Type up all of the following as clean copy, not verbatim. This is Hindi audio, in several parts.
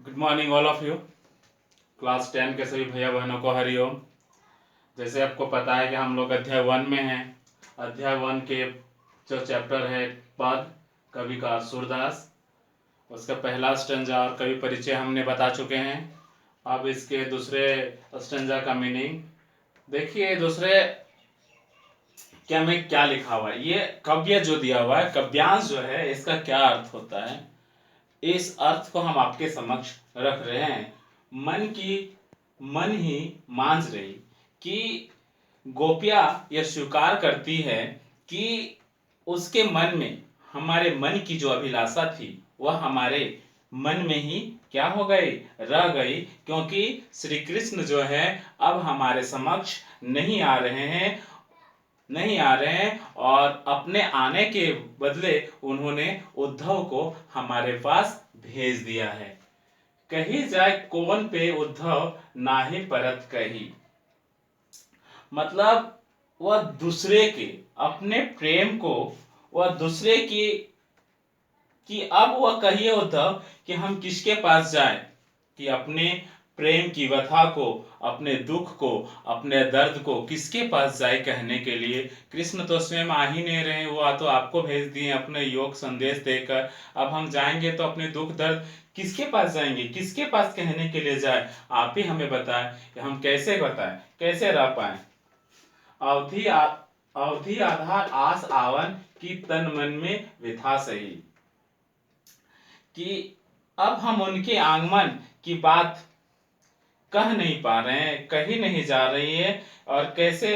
Good morning all of you. Class 10 के सभी भैया बहनों को हरिओम। जैसे आपको पता है कि हम लोग अध्याय 1 में हैं। अध्याय 1 के जो चैप्टर है पद कविकार सूरदास, उसका पहला स्टेंजा और कवि परिचय हमने बता चुके हैं। अब इसके दूसरे स्टेंजा का मीनिंग देखिए। दूसरे क्या में क्या लिखा हुआ है, ये काव्य जो दिया हुआ है, काव्यांश जो है, इसका क्या अर्थ होता है, इस अर्थ को हम आपके समक्ष रख रहे हैं। मन ही मांझ रही कि गोपिया यह स्वीकार करती है कि उसके मन में, हमारे मन की जो अभिलाषा थी वह हमारे मन में ही क्या हो गई, रह गई, क्योंकि श्री कृष्ण जो है अब हमारे समक्ष नहीं आ रहे हैं और अपने आने के बदले उन्होंने उद्धव को हमारे पास भेज दिया है। कही जाए कौन पे उद्धव नाही परत कही, मतलब वह दूसरे के अपने प्रेम को, वह दूसरे की कि अब वह कहिए उद्धव कि हम किसके पास जाएं, कि अपने प्रेम की व्यथा को, अपने दुख को, अपने दर्द को किसके पास जाए कहने के लिए। कृष्ण तो स्वयं आ ही नहीं रहे, वो तो आपको भेज दिए अपने योग संदेश देकर। अब हम जाएंगे तो अपने दुख दर्द किसके पास जाएंगे, किसके पास कहने के लिए जाए। आप ही हमें बताएं कि हम कैसे बताएं, कैसे रह पाए। अवधि आधार आस आवन की तन मन में व्यथा सही, कि अब हम उनके आगमन की बात कह नहीं पा रहे हैं, कहीं नहीं जा रही है, और कैसे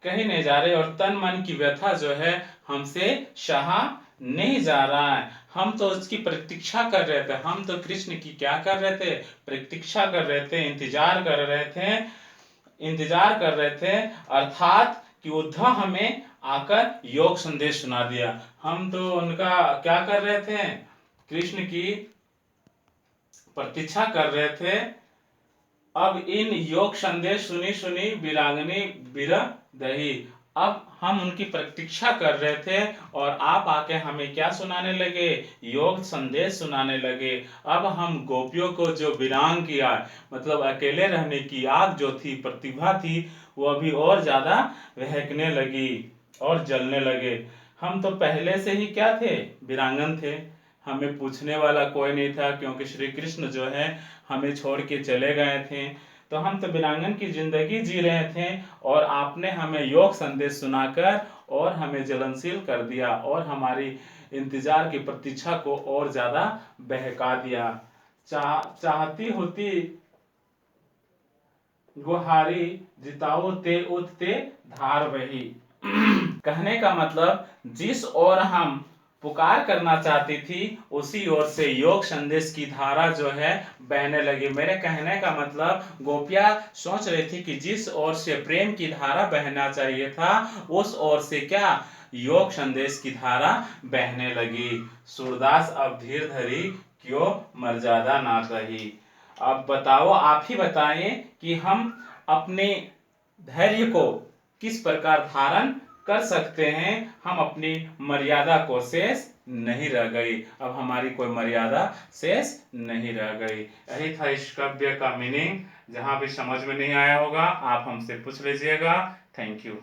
कहीं नहीं जा रही, और तन मन की व्यथा जो है हमसे सहा नहीं जा रहा है। हम तो उसकी प्रतीक्षा कर रहे थे, हम तो कृष्ण की क्या कर रहे थे, प्रतीक्षा कर रहे थे, इंतजार कर रहे थे, अर्थात कि उद्धव हमें आकर योग संदेश सुना दिया। हम तो उनका क्या कर रहे थे, कृष्ण की प्रतीक्षा कर रहे थे। अब इन योग संदेश सुनी सुनी विरांगनी बिरह दही, अब हम उनकी प्रतीक्षा कर रहे थे और आप आके हमें क्या सुनाने लगे, योग संदेश सुनाने लगे। अब हम गोपियों को जो विरांग किया, मतलब अकेले रहने की आग जो थी, प्रतिभा थी, वो अभी और ज्यादा बहकने लगी और जलने लगे। हम तो पहले से ही क्या थे, वीरांगन थे, हमें पूछने वाला कोई नहीं था, क्योंकि श्री कृष्ण जो है हमें छोड़ के चले गए थे। तो हम तो वीरांगन की जिंदगी जी रहे थे और आपने हमें योग संदेश सुनाकर और हमें जलनशील कर दिया और हमारी इंतजार की प्रतीक्षा को और ज्यादा बहका दिया। चाहती होती गुहारी जिताओ ते उठते धार वही। कहने का मतलब, जिस ओर हम पुकार करना चाहती थी उसी ओर से योग संदेश की धारा जो है बहने लगी। मेरे कहने का मतलब, गोपिया सोच रही थी कि जिस ओर से प्रेम की धारा बहना चाहिए था उस ओर से क्या, योग संदेश की धारा बहने लगी। सूरदास अब धीर धरी क्यों मर्यादा ना रही। अब बताओ, आप ही बताएं कि हम अपने धैर्य को किस प्रकार धारण कर सकते हैं। हम अपनी मर्यादा को शेष नहीं रह गई, अब हमारी कोई मर्यादा शेष नहीं रह गई। यही था इस काव्य का मीनिंग। जहां भी समझ में नहीं आया होगा आप हमसे पूछ लीजिएगा। Thank you.